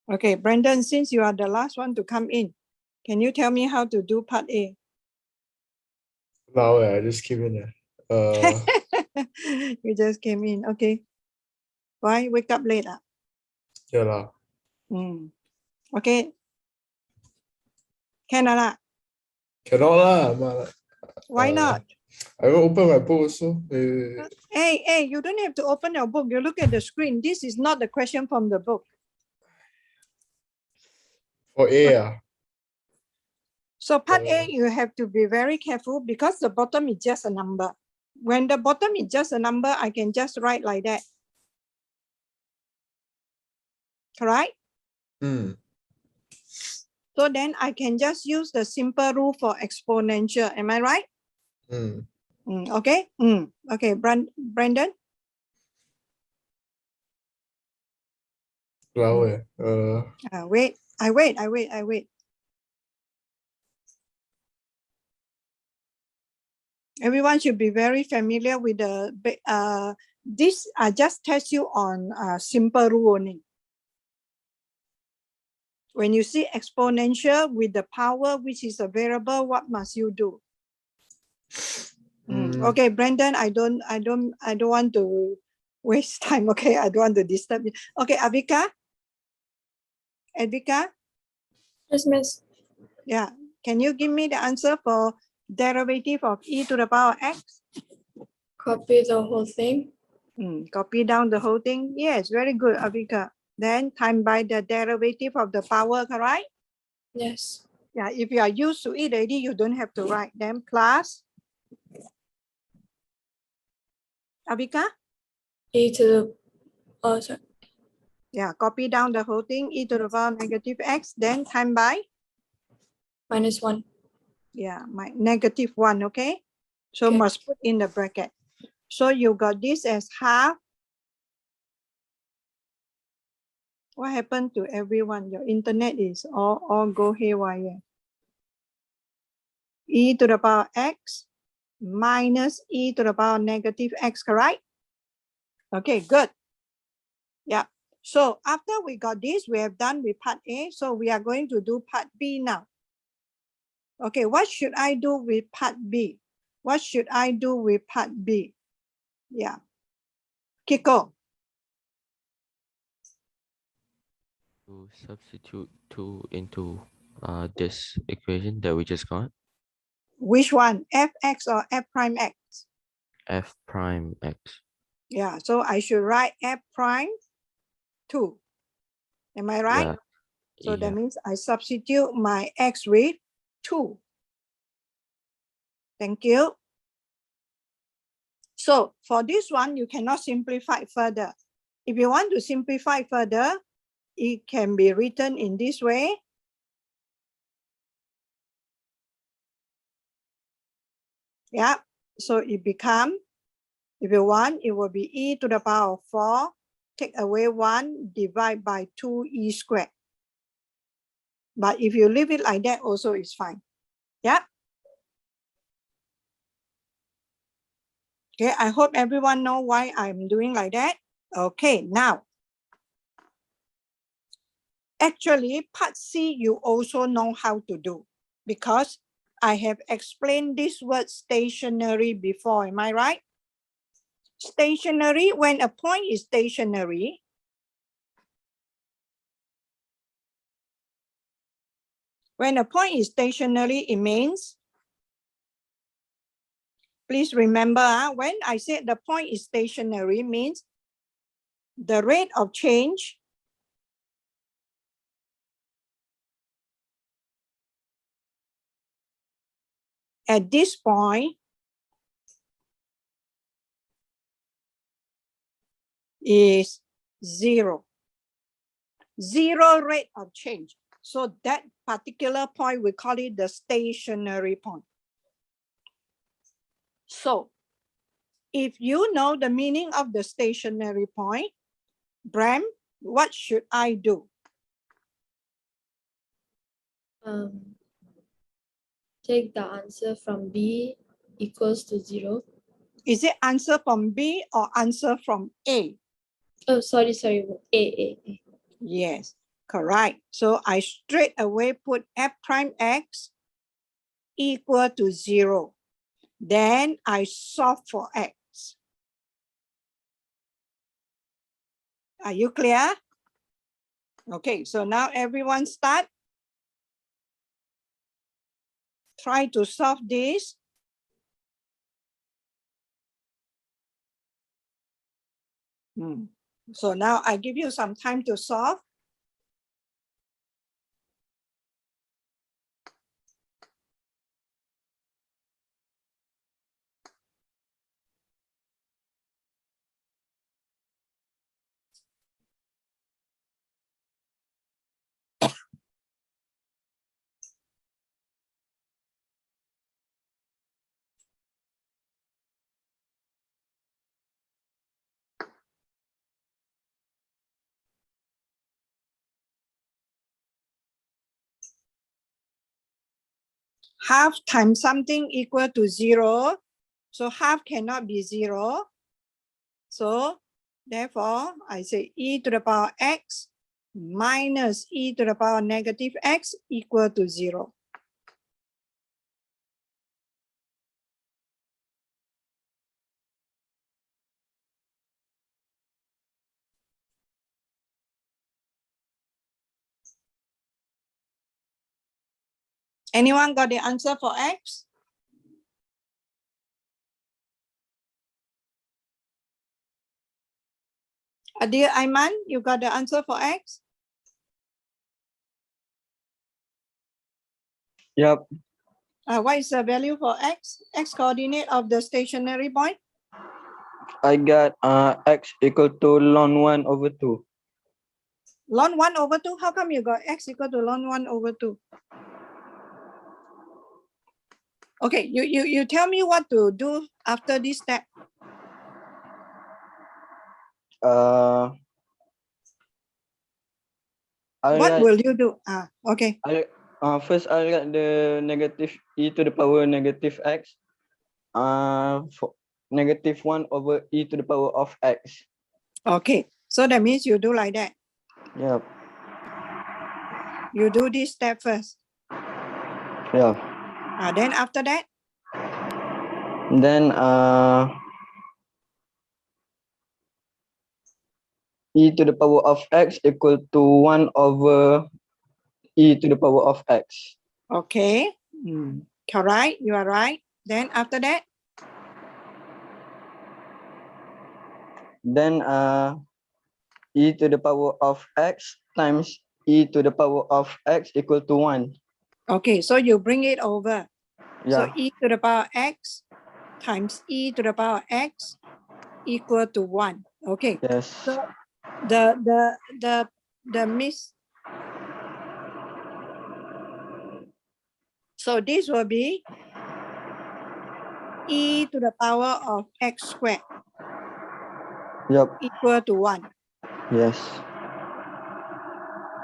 Okay, Brandon, since you are the last one to come in, can you tell me how to do part A? No, I just came in there. You just came in, okay. Why wake up late? Yeah lah. Okay. Can or not? Cannot lah. But, Why not? I will open my book also. Hey, you don't have to open your book. You look at the screen. This is not the question from the book. For A. So part A, you have to be very careful because the bottom is just a number. When the bottom is just a number, I can just write like that. Correct? So then I can just use the simple rule for exponential. Am I right? Okay. Okay, Brandon. Wait. I wait. Everyone should be very familiar with the this. I just test you on simple rule only. When you see exponential with the power which is a variable, what must you do? Okay, Brandon, I don't want to waste time. Okay, I don't want to disturb you. Okay, Avika. Yes, miss. Yeah, can you give me the answer for derivative of e to the power x? Copy the whole thing. Copy down the whole thing. Yes, very good, Avika. Then time by the derivative of the power, correct? Yes. Yeah, if you are used to it already, you don't have to write. Then plus Avika? E to the, oh, sorry. Yeah, copy down the whole thing, e to the power negative x, then time by? -1. Yeah, my -1, okay? So Okay. must put in the bracket. So you got this as half. What happened to everyone? Your internet is all go haywire. E to the power x minus e to the power negative x, correct? Okay, good. Yeah. So after we got this, we have done with part A. So we are going to do part B now. Okay, what should I do with part B? What should I do with part B? Yeah. Kiko. To substitute 2 into this equation that we just got. Which one? Fx or f prime x? F prime x. Yeah, so I should write f prime 2. Am I right? Yeah. So that means I substitute my x with 2. Thank you. So for this one, you cannot simplify further. If you want to simplify further, it can be written in this way. Yeah, so it become, if you want, it will be e to the power of 4, take away 1, divide by 2e squared. But if you leave it like that, also is fine. Yeah. Okay, I hope everyone know why I'm doing like that. Okay, now. Actually, part C, you also know how to do because I have explained this word stationary before. Am I right? Stationary, when a point is stationary, it means, please remember, when I said the point is stationary means the rate of change at this point is 0. 0 rate of change. So that particular point, we call it the stationary point. So if you know the meaning of the stationary point, Bram, what should I do? Take the answer from B equals to 0. Is it answer from B or answer from A? Oh, sorry. A. Yes. Correct. So I straight away put f prime x equal to 0. Then I solve for x. Are you clear? Okay, so now everyone start. Try to solve this. So now I give you some time to solve. Half times something equal to 0. So half cannot be 0. So therefore, I say e to the power x minus e to the power negative x equal to 0. Anyone got the answer for x? Dear Aiman, you got the answer for x? Yep, What is the value for x? X coordinate of the stationary point? I got x equal to ln 1 over 2. Ln 1 over 2. How come you got x equal to ln 1 over 2? Okay, you tell me what to do after this step. What will you do? Okay. First I got the negative e to the power negative x. For negative 1 over e to the power of x. Okay. So that means you do like that. Yep. You do this step first. Yeah. Then after that, Then e to the power of x equal to 1 over e to the power of x. okay. Correct. You are right. Then after that, Then e to the power of x times e to the power of x equal to 1. okay. So you bring it over. So Yeah. e to the power x times e to the power x equal to 1. Okay. Yes. So the miss. So this will be e to the power of x squared Yep. equal to 1. Yes.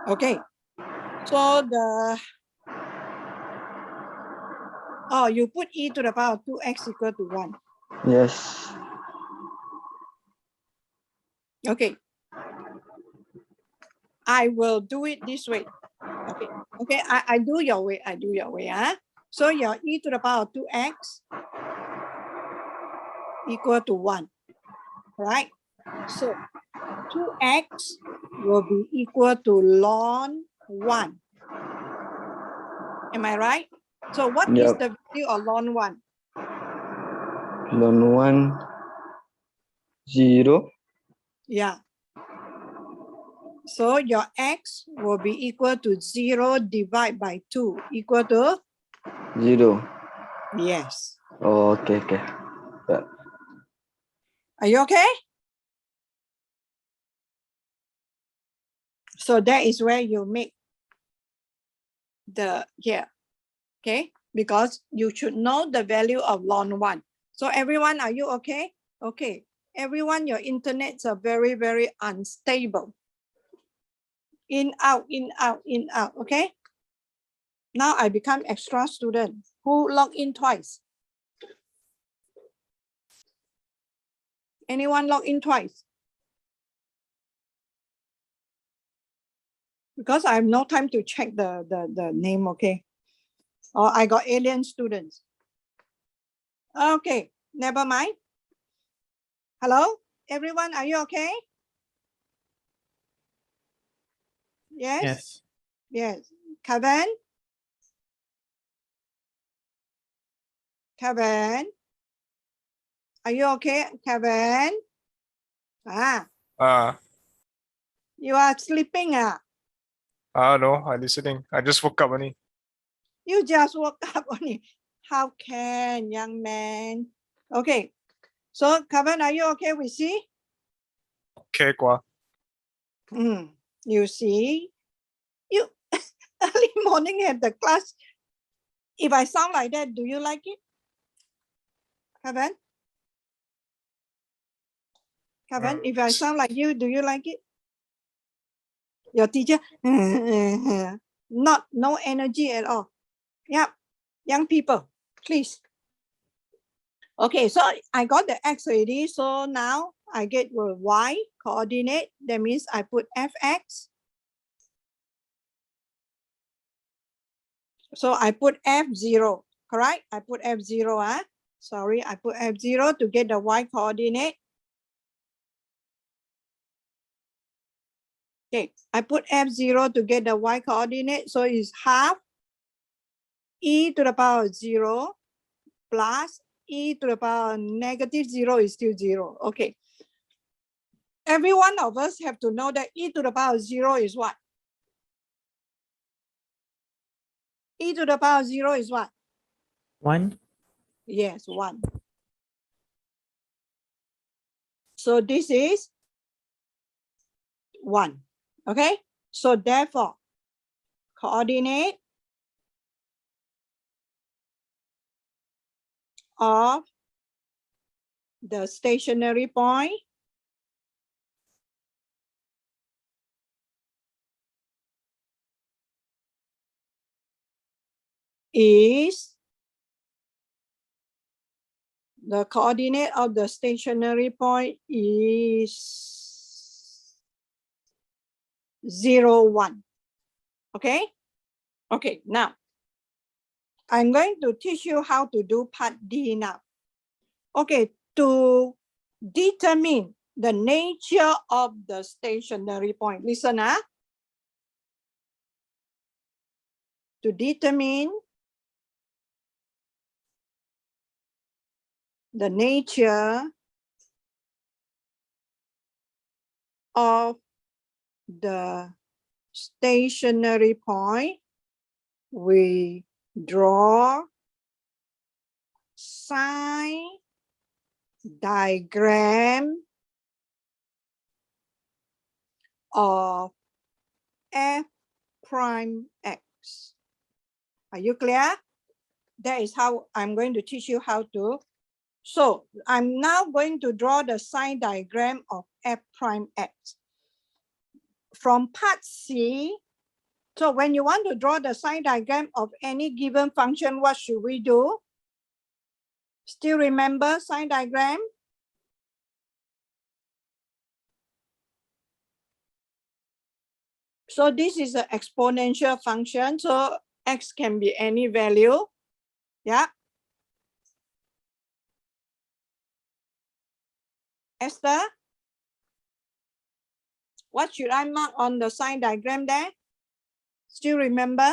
Okay. So you put e to the power 2x equal to 1. Yes. Okay. I will do it this way. Okay. Okay. I do your way. I do your way. So your e to the power 2x equal to 1. Right? So 2x will be equal to ln 1. Am I right? So what is Yep. the value of ln 1? Ln 1 0. Yeah. So your x will be equal to 0 divided by 2 equal to? 0. Yes. Oh, okay. Yeah. Are you okay? So that is where you make the here. Okay? Because you should know the value of ln 1. So everyone, are you okay? Okay. Everyone, your internets are very, very unstable. In, out, in, out, in, out. Okay? Now I become extra student. Who log in twice? Anyone log in twice? because I have no time to check the name, okay? Or I got alien students. Okay, never mind. Hello, everyone, are you okay? Yes? Yes. Yes. Kevin? Kevin? Are you okay, Kevin? Ah, you are sleeping, ah? No, I'm listening. I just woke up only. You just woke up only. How can, young man? Okay. So, Kevin, are you okay with C? Okay, Kwa. You see, you early morning at the class. If I sound like that, do you like it? Kevin? Kevin, if I sound like you, do you like it? Your teacher, no energy at all. Yeah, young people, please. Okay, so I got the X already. So now I get the Y coordinate. That means I put Fx. So I put F0, correct? I put F0, sorry, I put F0 to get the Y coordinate. Okay, I put F0 to get the Y coordinate. So it's half e to the power 0 plus e to the power -0 is still 0. Okay. Every one of us have to know that e to the power 0 is what? E to the power 0 is what? 1. Yes, 1. So this is 1. Okay. So therefore, coordinate of the stationary point is the coordinate of the stationary point is 0, 1. Okay. Okay. Now I'm going to teach you how to do part D now. Okay. To determine the nature of the stationary point. Listen, to determine the nature of the stationary point, we draw sign diagram of f prime x. Are you clear? That is how I'm going to teach you how to. So I'm now going to draw the sign diagram of f prime x. From part C, so when you want to draw the sign diagram of any given function, what should we do? Still remember sign diagram? So this is an exponential function. So x can be any value. Yeah. Esther, what should I mark on the sign diagram there? Still remember?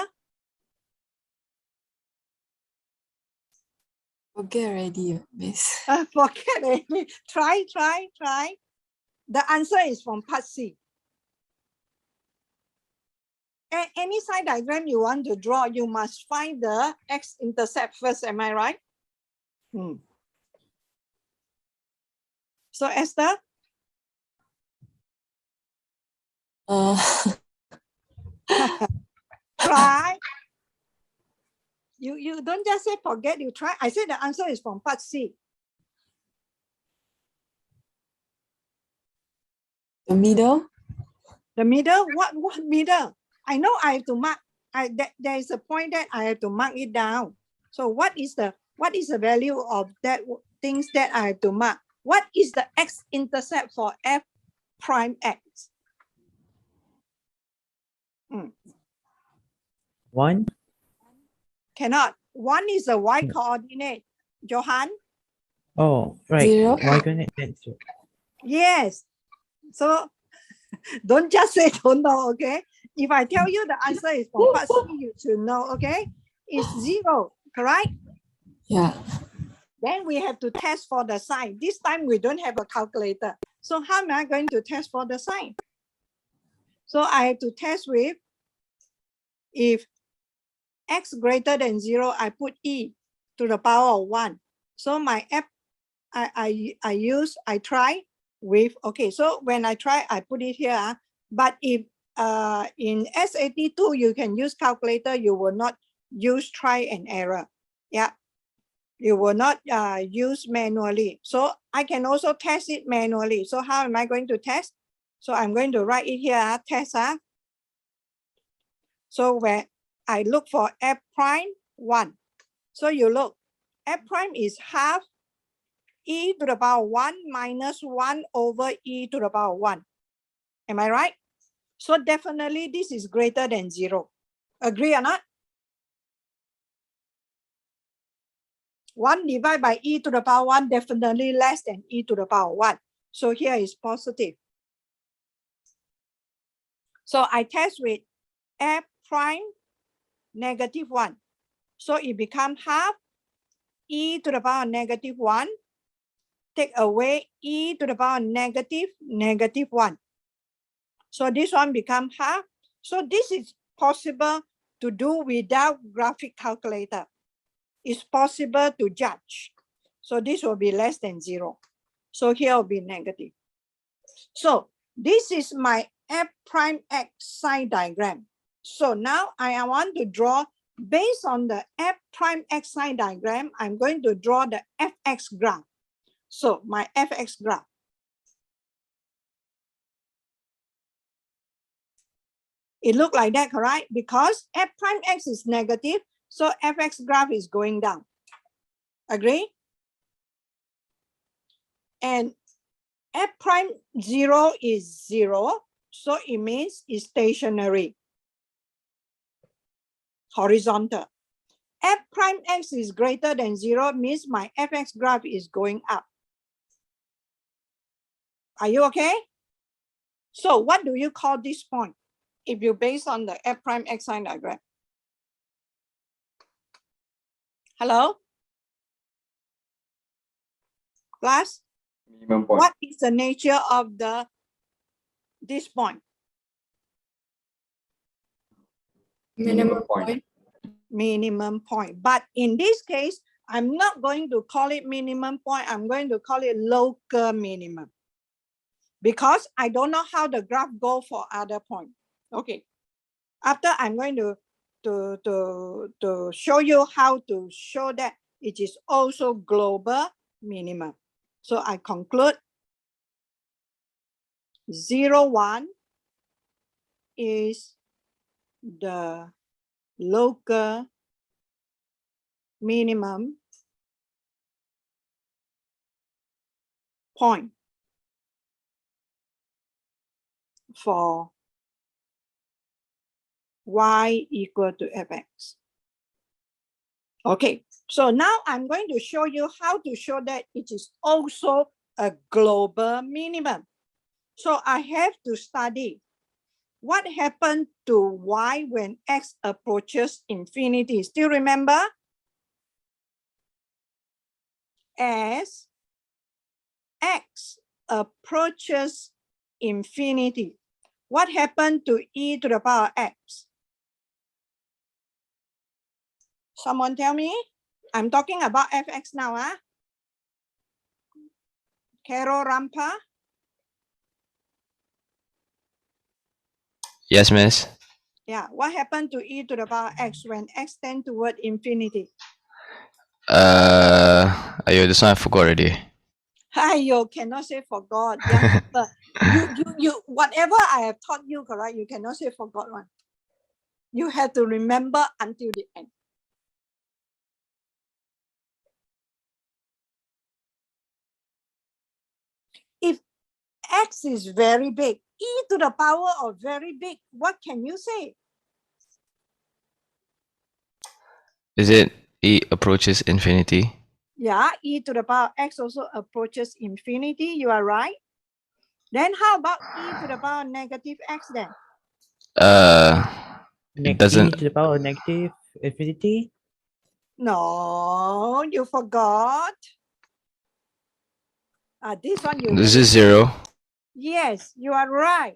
Forget already, miss. Forget it. Try. The answer is from part C. Any sign diagram you want to draw, you must find the x-intercept first. Am I right? So Esther? Try. You don't just say forget, you try. I said the answer is from part C. The middle? The middle? What middle? I know I have to mark. There is a point that I have to mark it down. So what is the value of that things that I have to mark? What is the x-intercept for f prime x? 1? Cannot. 1 is the y coordinate. Johan? Oh, right. 0. Y coordinate, that's true. Yes. So don't just say don't know, okay? If I tell you the answer is from part C, you should know, okay? It's 0, correct? Yeah. Then we have to test for the sign. This time we don't have a calculator. So how am I going to test for the sign? So I have to test with, if x greater than 0, I put e to the power of 1. So my f, I try with, okay, so when I try, I put it here. But if in SAT2, you can use calculator, you will not use try and error. Yeah. You will not use manually. So I can also test it manually. So how am I going to test? So I'm going to write it here, test. So where I look for f prime 1. So you look, f prime is half e to the power 1 minus 1 over e to the power 1. Am I right? So definitely this is greater than 0. Agree or not? 1 divided by e to the power 1 definitely less than e to the power 1. So here is positive. So I test with f prime negative 1. So it becomes half e to the power negative 1. Take away e to the power negative 1. So this one becomes half. So this is possible to do without graphic calculator. It's possible to judge. So this will be less than 0. So here will be negative. So this is my f prime x sign diagram. So now I want to draw, based on the f prime x sign diagram, I'm going to draw the fx graph. So my fx graph. It look like that, correct? Because f prime x is negative, so fx graph is going down. Agree? And f prime 0 is 0, so it means it's stationary, horizontal. F prime x is greater than 0 means my fx graph is going up. Are you okay? So what do you call this point if you base on the f prime x sign diagram? Hello? Class? Minimum point. What is the nature of this point? Minimum point. Minimum point. But in this case, I'm not going to call it minimum point. I'm going to call it local minimum, because I don't know how the graph go for other point. Okay. After I'm going to show you how to show that it is also global minimum. So I conclude 0, 1 is the local minimum point for y equal to fx. Okay, so now I'm going to show you how to show that it is also a global minimum. So I have to study what happened to y when x approaches infinity. Still remember? As x approaches infinity, what happened to e to the power x? Someone tell me? I'm talking about fx now. Carol Rampa? Yes, miss. Yeah, what happened to e to the power x when x tend toward infinity? Ayo, this one I forgot already. You cannot say forgot. Young people. You whatever I have taught you, correct? You cannot say forgot one. You have to remember until the end. If x is very big, e to the power of very big, what can you say? Is it e approaches infinity? Yeah, e to the power x also approaches infinity. You are right. Then how about e to the power negative x then? It doesn't. E to the power of negative infinity. No, you forgot. This one you This really- is 0. Yes, you are right.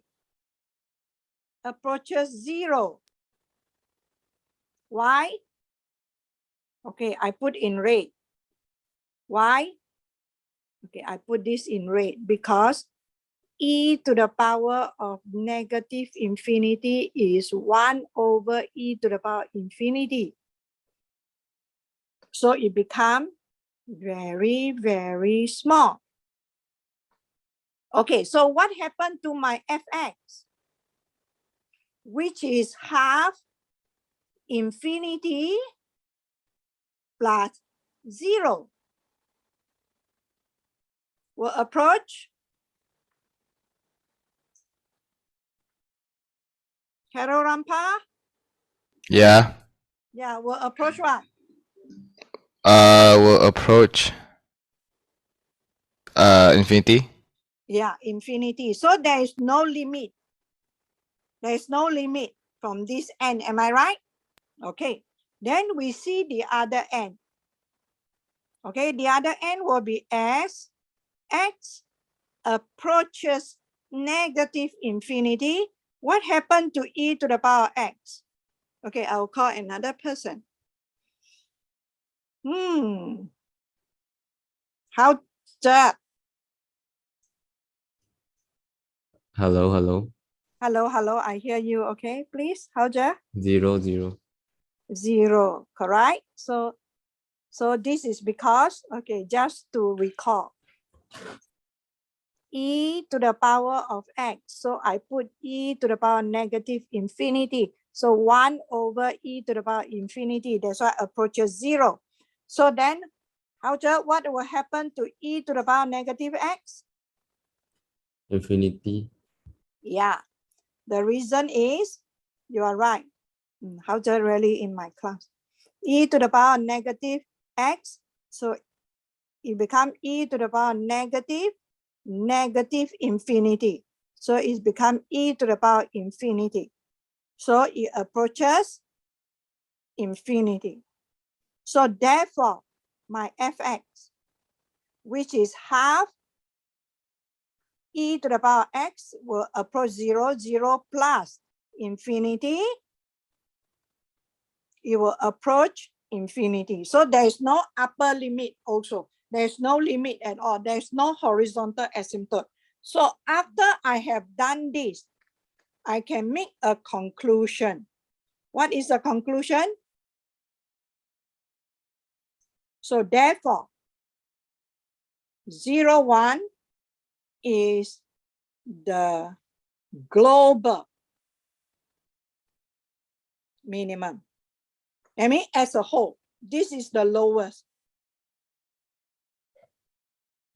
Approaches 0. Why? Okay, I put in red. Why? Okay, I put this in red because e to the power of negative infinity is 1 over e to the power infinity. So it becomes very, very small. Okay, so what happened to my fx? Which is half infinity plus 0. Will approach Carol Rampa? Yeah. Yeah, will approach what? Will approach infinity. Yeah, infinity. So there is no limit. There is no limit from this end. Am I right? Okay. Then we see the other end. Okay, the other end will be as x approaches negative infinity. What happened to e to the power x? Okay, I'll call another person. How's that? Hello, hello. Hello, hello, I hear you. Okay, please. How's that? 0, 0. 0, correct? So this is because, okay, just to recall, e to the power of x. So I put e to the power negative infinity. So 1 over e to the power infinity. That's why approaches 0. So then, what will happen to e to the power negative x? Infinity. Yeah, the reason is, you are right. How's that really in my class? E to the power negative x. So it becomes e to the power negative infinity. So it's become e to the power infinity. So it approaches infinity. So therefore, my fx, which is half e to the power x, will approach 0, 0 plus infinity. It will approach infinity. So there is no upper limit also. There's no limit at all. There's no horizontal asymptote. So after I have done this, I can make a conclusion. What is the conclusion? So therefore, 0, 1 is the global minimum. I mean, as a whole, this is the lowest.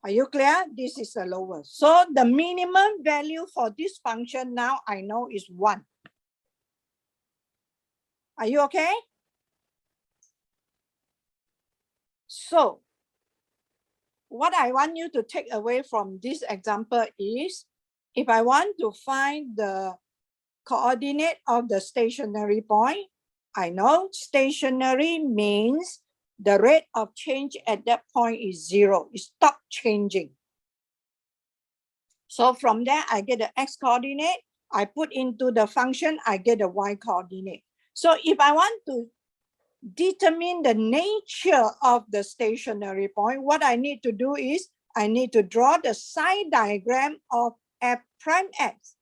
Are you clear? This is the lowest. So the minimum value for this function now I know is 1. Are you okay? So what I want you to take away from this example is, if I want to find the coordinate of the stationary point, I know stationary means the rate of change at that point is 0. It stopped changing. So from there, I get the x coordinate. I put into the function, I get the y coordinate. So if I want to determine the nature of the stationary point, what I need to do is I need to draw the psi diagram of f prime x.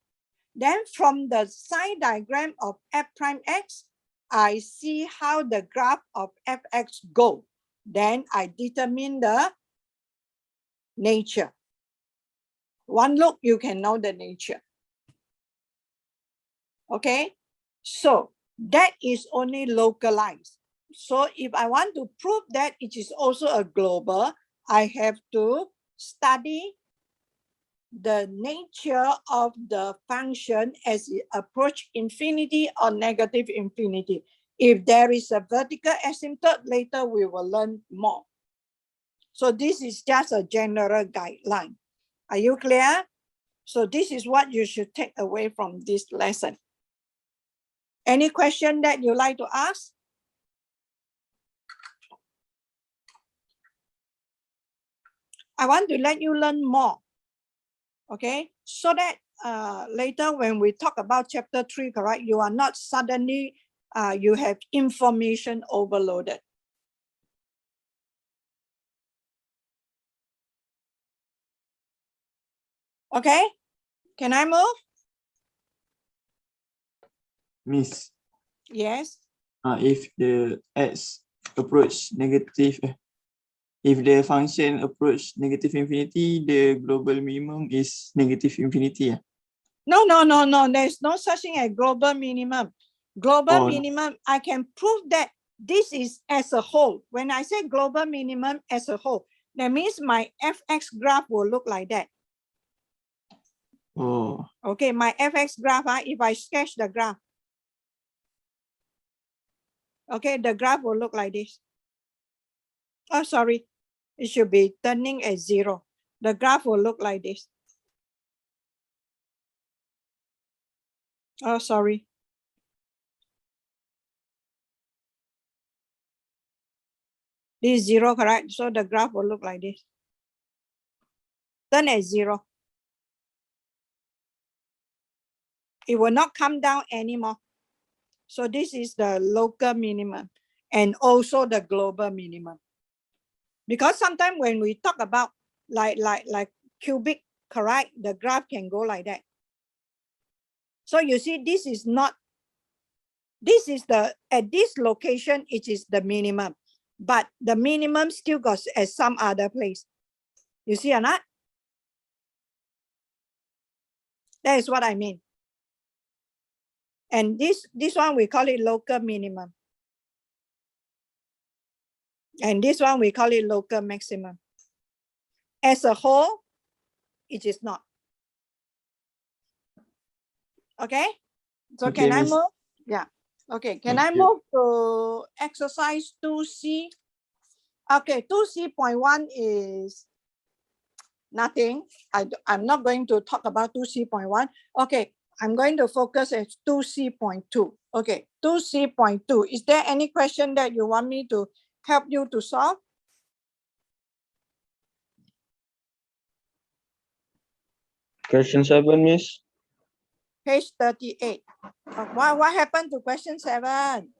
Then from the psi diagram of f prime x, I see how the graph of fx go. Then I determine the nature. One look, you can know the nature. Okay, so that is only localized. So if I want to prove that it is also a global, I have to study the nature of the function as it approach infinity or negative infinity. If there is a vertical asymptote, later we will learn more. So this is just a general guideline. Are you clear? So this is what you should take away from this lesson. Any question that you like to ask? I want to let you learn more, okay? So that later when we talk about chapter 3, correct, you are not suddenly, you have information overloaded. Okay, can I move? Miss, Yes. if the x approach negative, if the function approach negative infinity, the global minimum is negative infinity. No, there's no such thing as global minimum. Global Oh, minimum, I can prove that this is as a whole. When I say global minimum as a whole, that means my fx graph will look like that. Oh, Okay, my fx graph, if I sketch the graph, okay, the graph will look like this. Oh, sorry, it should be turning at 0. The graph will look like this. Oh, sorry. This is 0, correct? So the graph will look like this. Turn at 0. It will not come down anymore. So this is the local minimum and also the global minimum. Because sometimes when we talk about like cubic, correct, the graph can go like that. So you see, this is not, this is the, at this location, it is the minimum, but the minimum still goes at some other place. You see or not? That is what I mean. And this one, we call it local minimum. And this one, we call it local maximum. As a whole, it is not. Okay? So okay, can I miss. move? Yeah. Okay, can I Okay. move to exercise 2C? Okay, 2C.1 is nothing. I'm not going to talk about 2C.1. Okay, I'm going to focus at 2C.2. Okay, 2C.2. Is there any question that you want me to help you to solve? Question 7, Miss. Page 38. What happened to question 7?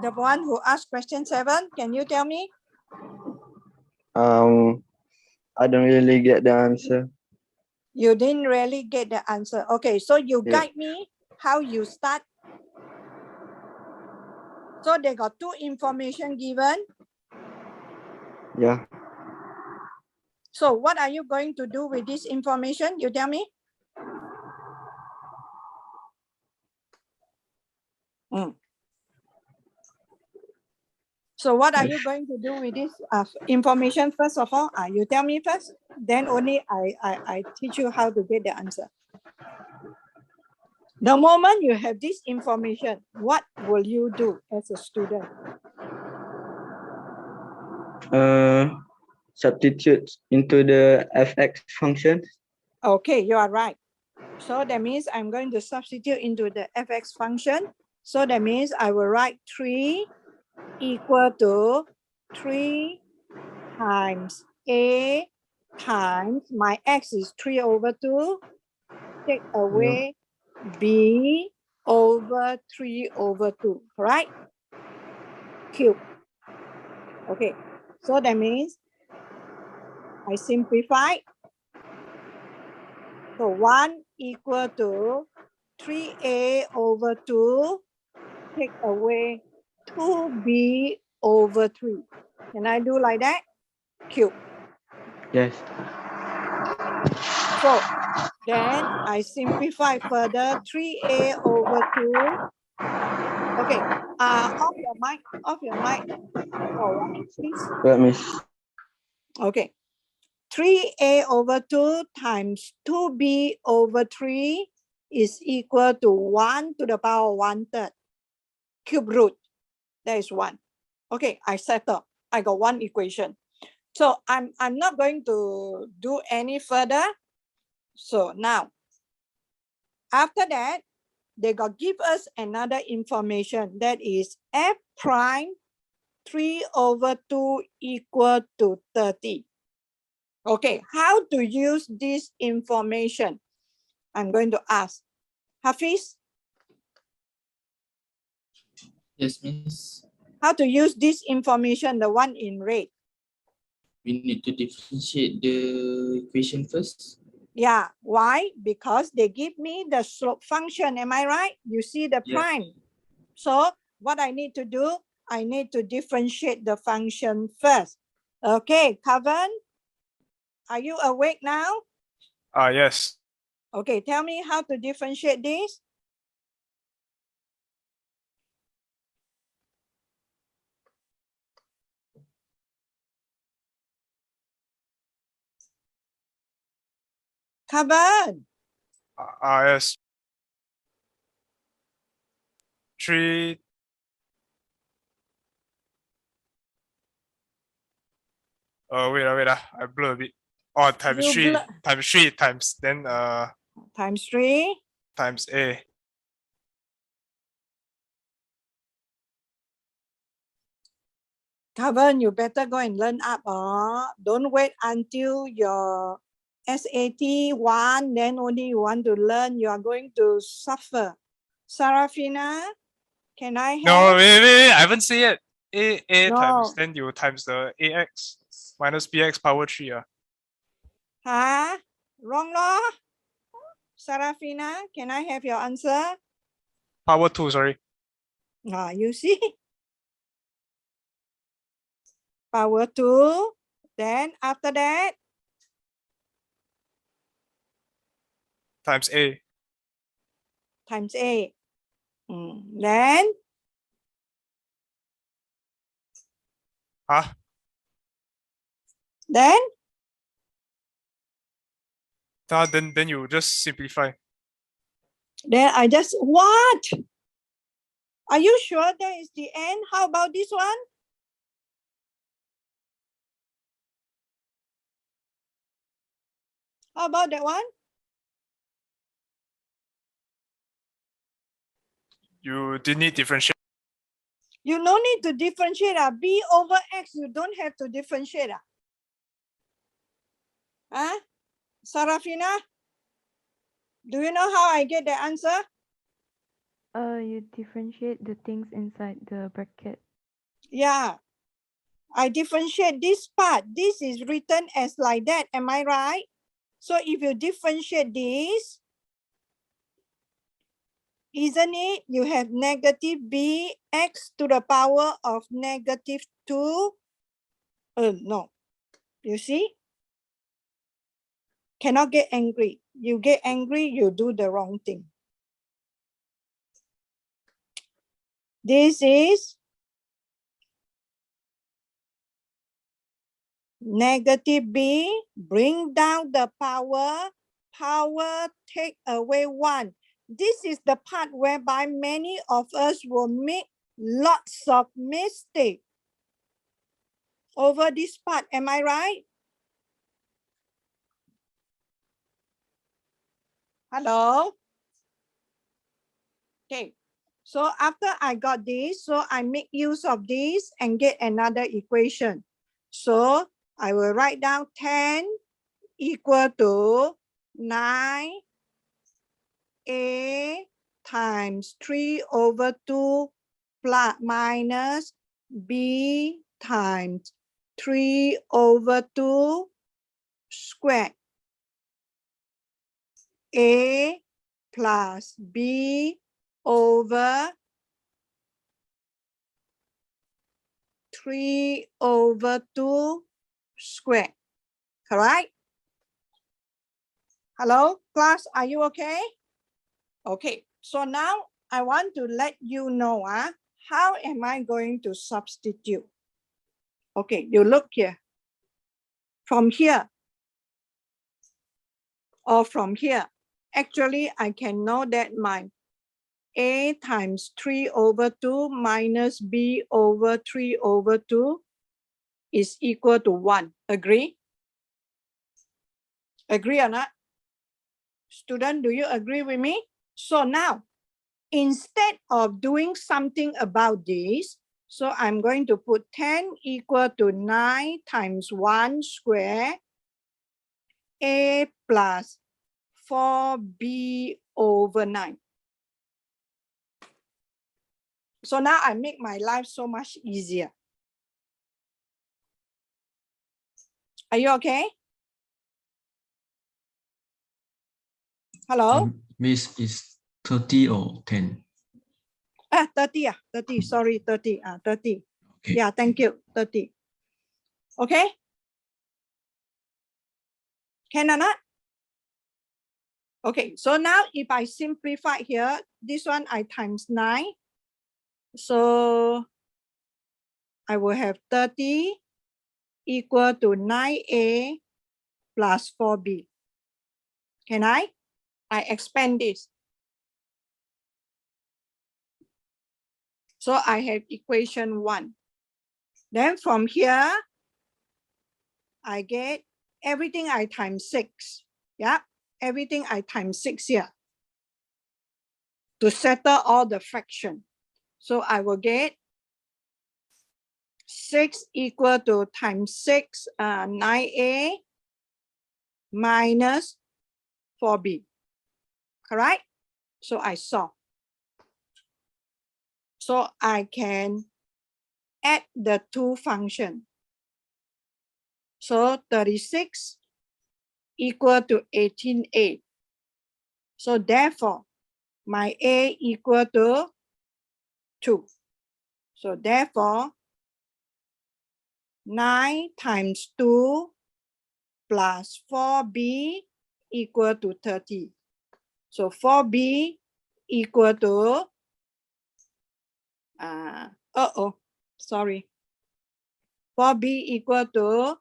The one who asked question 7, can you tell me? I don't really get the answer. You didn't really get the answer. Okay, so you Yeah. guide me how you start. So they got 2 information given. Yeah. So what are you going to do with this information? You tell me. So what are you going to do with this information first of all? You tell me first, then only I teach you how to get the answer. The moment you have this information, what will you do as a student? Substitute into the fx function. Okay, you are right. So that means I'm going to substitute into the fx function. So that means I will write 3 equal to 3 times a times my x is 3/2. Take away b over 3/2, right? Cube. Okay, so that means I simplify. So 1 equal to 3a/2, take away 2b/3. Can I do like that? Cube. Yes. So then I simplify further 3a/2. Okay, off your mic for a while, please. What, Miss? Okay, 3a/2 times 2b/3 is equal to 1 to the power 1/3. cube root. That is 1. Okay, I settle. I got one equation. So I'm not going to do any further. So now, after that, they got give us another information, that is f prime 3/2 equal to 30. Okay, how to use this information? I'm going to ask Hafiz. Yes, miss. How to use this information, the one in red? We need to differentiate the equation first. Yeah, why? Because they give me the slope function, am I right? You see the Yeah. prime. So what I need to do, I need to differentiate the function first. Okay, Kavan, are you awake now? Yes. Okay, tell me how to differentiate this. Kavan, Yes. 3. Wait, I blur a bit. Oh, times You 3, blur- times 3 times then times 3. times A. Kavan, you better go and learn up. Don't wait until your SAT 1, then only you want to learn. You are going to suffer. Sarafina, can I No, have? wait, I haven't seen it. A No. times then you times the AX minus BX power 3. Huh? Wrong law? Sarafina, can I have your answer? Power 2, sorry. You see? Power 2. Then after that, Times A. times A. Then, Huh? then, Then you just simplify. then I just, what? Are you sure that is the end? How about this one? How about that one? You did need differentiate. You no need to differentiate. B over X, you don't have to differentiate. Huh? Sarafina, do you know how I get the answer? You differentiate the things inside the bracket. Yeah. I differentiate this part. This is written as like that. Am I right? So if you differentiate this, isn't it? You have negative bx to the power of negative 2. No. You see? Cannot get angry. You get angry, you do the wrong thing. This is negative b, bring down the power, take away 1. This is the part whereby many of us will make lots of mistakes over this part. Am I right? Hello? Okay. So after I got this, so I make use of this and get another equation. So I will write down 10 equal to 9A times 3/2 plus minus B times 3/2 squared. A plus B over 3/2 squared. Correct? Hello, class, are you okay? Okay, so now I want to let you know how am I going to substitute? Okay, you look here. From here or from here. Actually, I can know that my A times 3 over 2 minus B over 3 over 2 is equal to 1. Agree? Agree or not? Student, do you agree with me? So now, instead of doing something about this, so I'm going to put 10 equal to 9 times 1 square A plus 4B over 9. So now I make my life so much easier. Are you okay? Hello? Miss is 30 or 10? 30, 30, sorry, 30, 30. Okay. Yeah, thank you, 30. Okay? Can or not? Okay, so now if I simplify here, this one I times 9. So I will have 30 equal to 9A plus 4B. Can I expand this. So I have equation 1. Then from here, I get everything I times 6. Yeah, everything I times 6 here to settle all the fraction. So I will get 6 equal to times 6, 9A minus 4B. Correct? So I solve. So I can add the two functions. So 36 equal to 18A. So therefore, my A equal to 2. So therefore, 9 times 2 plus 4B equal to 30. So 4B equal to, sorry. 4B equal to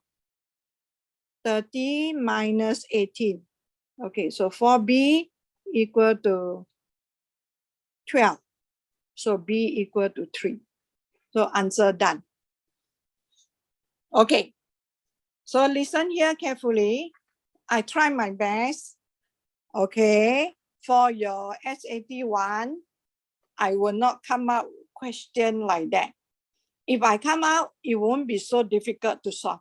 30 minus 18. Okay, so 4B equal to 12. So B equal to 3. So answer done. Okay, so listen here carefully. I try my best. Okay, for your SAT 1, I will not come out question like that. If I come out, it won't be so difficult to solve.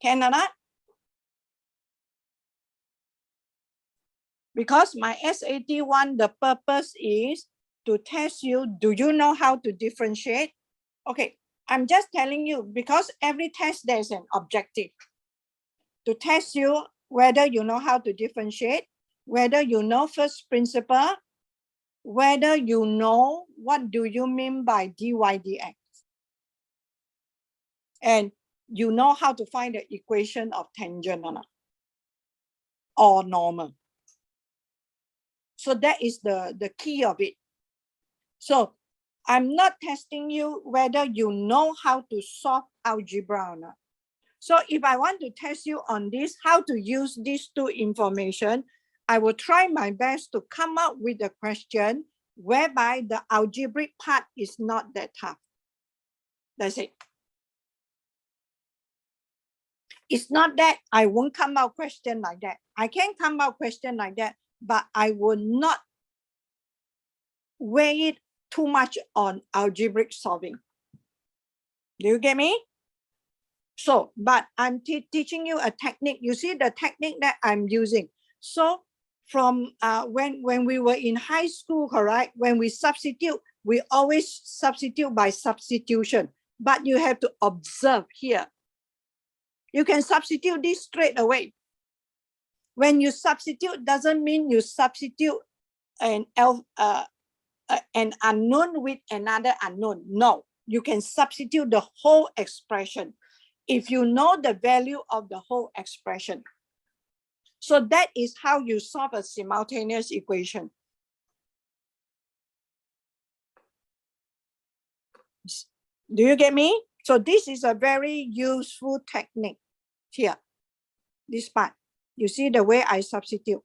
Can or not? Because my SAT 1, the purpose is to test you, do you know how to differentiate? Okay, I'm just telling you, because every test there's an objective. To test you whether you know how to differentiate, whether you know first principle, whether you know what do you mean by dy dx. And you know how to find the equation of tangent or not, or normal. So that is the key of it. So I'm not testing you whether you know how to solve algebra or not. So if I want to test you on this, how to use these two information, I will try my best to come up with a question whereby the algebraic part is not that tough. That's it. It's not that I won't come out question like that. I can come out question like that, but I will not weigh it too much on algebraic solving. Do you get me? So, but I'm teaching you a technique. You see the technique that I'm using. So from when we were in high school, correct? When we substitute, we always substitute by substitution, but you have to observe here. You can substitute this straight away. When you substitute, doesn't mean you substitute an unknown with another unknown. No, you can substitute the whole expression if you know the value of the whole expression. So that is how you solve a simultaneous equation. Do you get me? So this is a very useful technique here. This part, you see the way I substitute.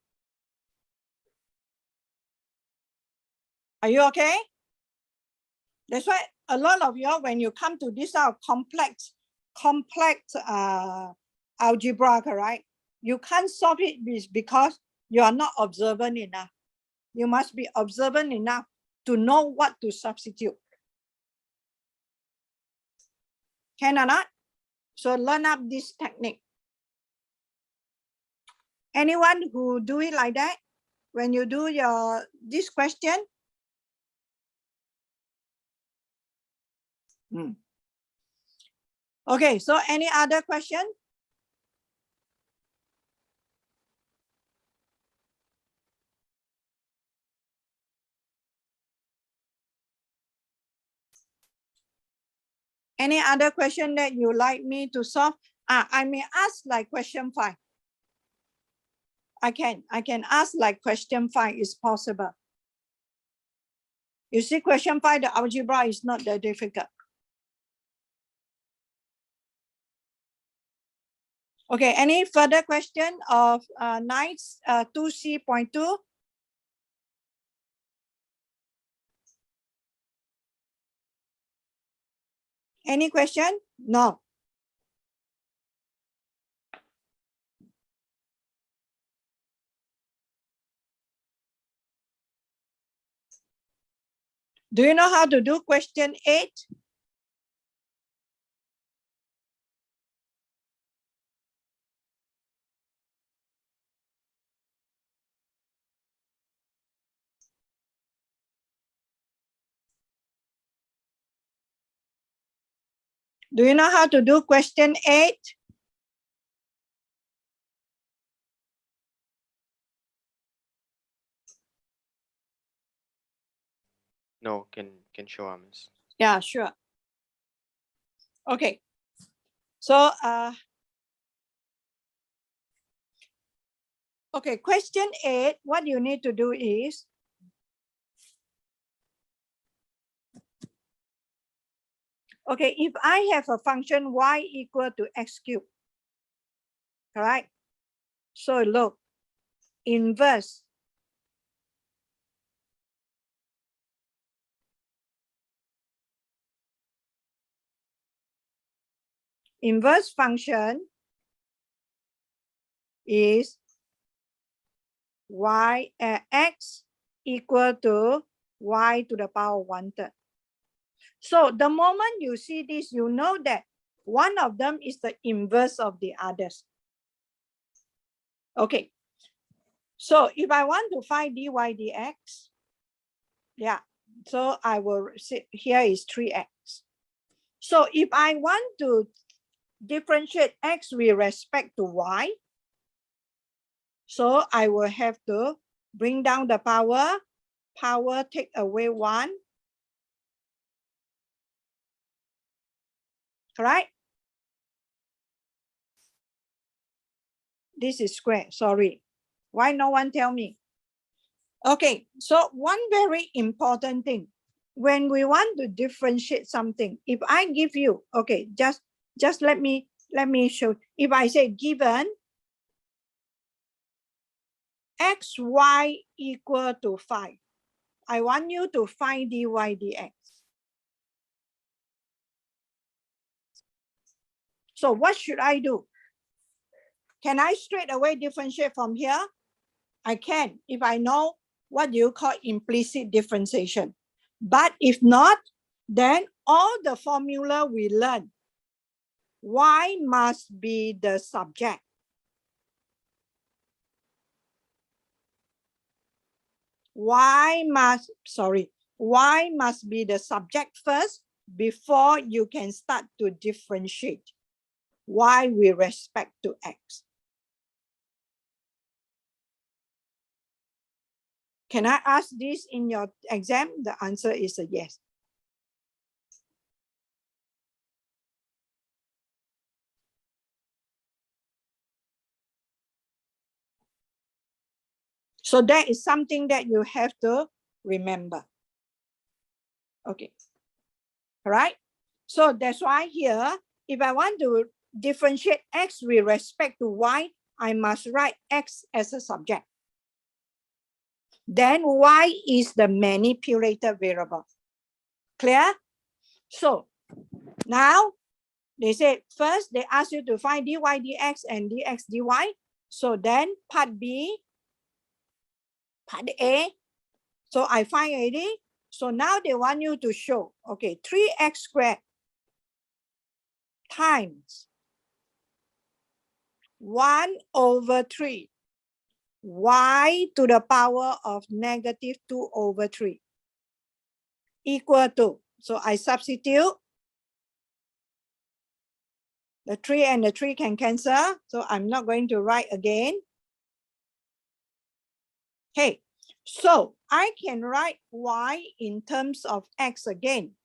Are you okay? That's why a lot of you, when you come to this complex algebra, right? You can't solve it because you are not observant enough. You must be observant enough to know what to substitute. Can or not? So learn up this technique. Anyone who do it like that? When you do this question? Okay, so any other question? Any other question that you like me to solve? I may ask like question 5. I can ask like question 5 is possible. You see, question 5, the algebra is not that difficult. Okay, any further question of 2C.2? Any question? No. Do you know how to do question 8? Do you know how to do question 8? No, can show Miss. Yeah, sure. Okay. So okay, question 8, what you need to do is okay, if I have a function y equal to x cubed, correct? So look, inverse function is x equal to y to the power 1/3. So the moment you see this, you know that one of them is the inverse of the others. Okay. So if I want to find dy dx, yeah, so I will see here is 3x. So if I want to differentiate x with respect to y, so I will have to bring down the power, take away 1. Correct? This is square, sorry. Why no one tell me? Okay, so one very important thing. When we want to differentiate something, if I give you, okay, just let me show. If I say given xy equal to 5, I want you to find dy dx. So what should I do? Can I straight away differentiate from here? I can, if I know what you call implicit differentiation. But if not, then all the formula we learn, y must be the subject. Y must be the subject first before you can start to differentiate y with respect to x. Can I ask this in your exam? The answer is a yes. So that is something that you have to remember. Okay. All right. So that's why here, if I want to differentiate x with respect to y, I must write x as a subject. Then y is the manipulated variable. Clear? So now they say first they ask you to find dy dx and dx dy. So then part B, part A. So I find already. So now they want you to show, okay, 3x squared times 1/3 y to the power of -2/3 equal to, so I substitute, the 3 and the 3 can cancel, so I'm not going to write again. Okay, so I can write y in terms of x again.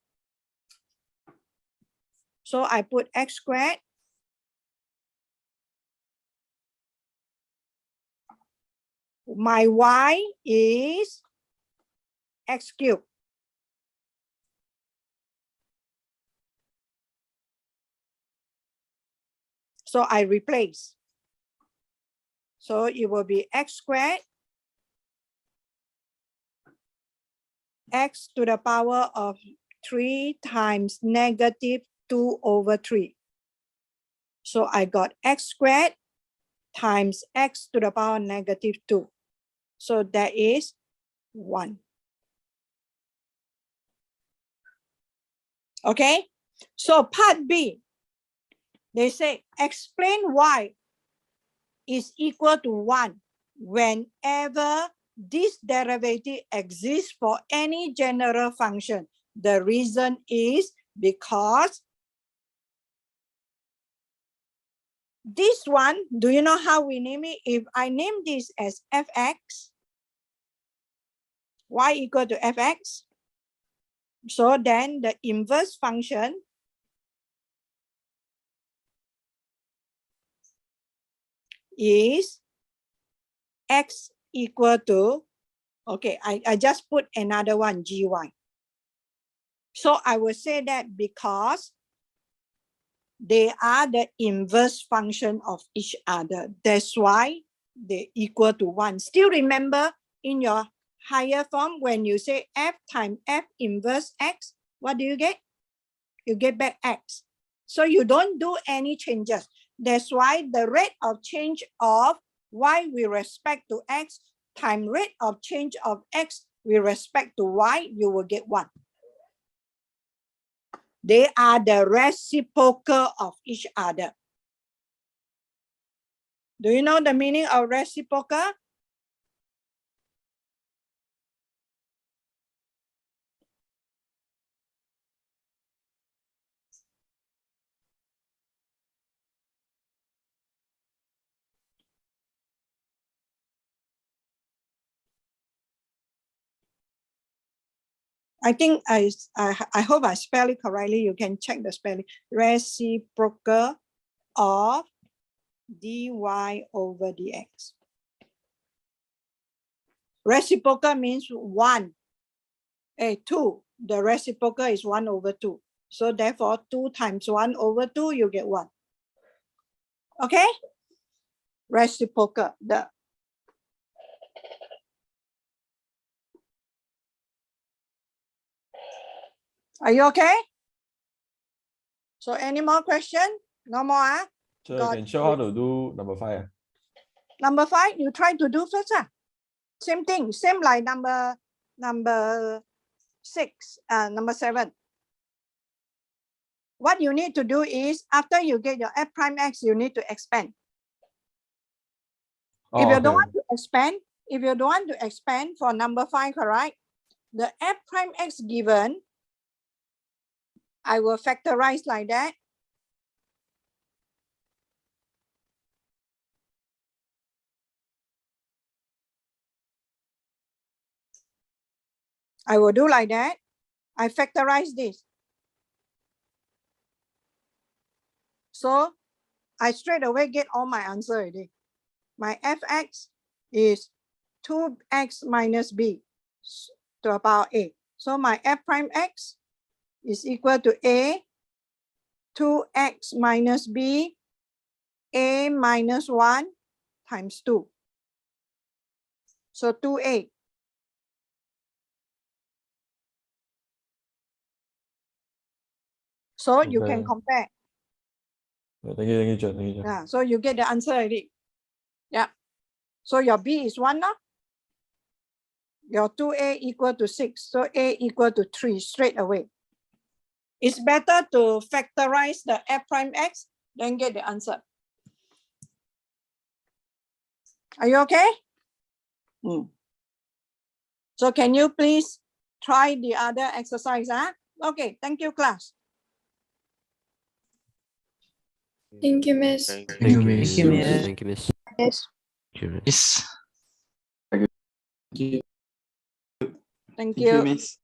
So I put x squared my y is x cubed. So I replace. So it will be x squared x to the power of 3 times -2/3. So I got x squared times x to the power -2. So that is 1. Okay, so part B, they say explain y is equal to 1 whenever this derivative exists for any general function. The reason is because this one, do you know how we name it? If I name this as fx, y equal to fx, so then the inverse function is x equal to, okay, I just put another one, gy. So I will say that because they are the inverse function of each other. That's why they equal to 1. Still remember in your higher form, when you say f times f inverse x, what do you get? You get back x. So you don't do any changes. That's why the rate of change of y with respect to x times rate of change of x with respect to y, you will get 1. They are the reciprocal of each other. Do you know the meaning of reciprocal? I think I hope I spell it correctly. You can check the spelling. Reciprocal of dy over dx. Reciprocal means 1. 2. The reciprocal is 1/2. So therefore 2 times 1/2, you get 1. Okay? Reciprocal. Are you okay? So any more question? No more? So you can show how to do number 5. Number 5, you try to do first. Same thing, same like number 6, number 7. What you need to do is, after you get your f prime x, you need to expand. Oh, if you don't okay. want to expand, if you don't want to expand for number 5, correct? The f prime x given, I will factorize like that. I will do like that. I factorize this. So I straight away get all my answer already. My fx is 2x minus b to the power a. So my f prime x is equal to a 2x minus b a minus 1 times 2. So 2a. So you can Okay. compare. Thank you, Chen. Thank you, Chen. Yeah, so you get the answer already. Yeah. So your B is 1 now. Your 2A equal to 6. So A equal to 3 straight away. It's better to factorize the f prime x than get the answer. Are you okay? So can you please try the other exercise? Okay, thank you, class. Thank you, Miss. Thank Thank you, Thank you, Miss. Thank you, Miss. Yes. Thank you, Miss. Yes. Thank Thank you, you. Miss.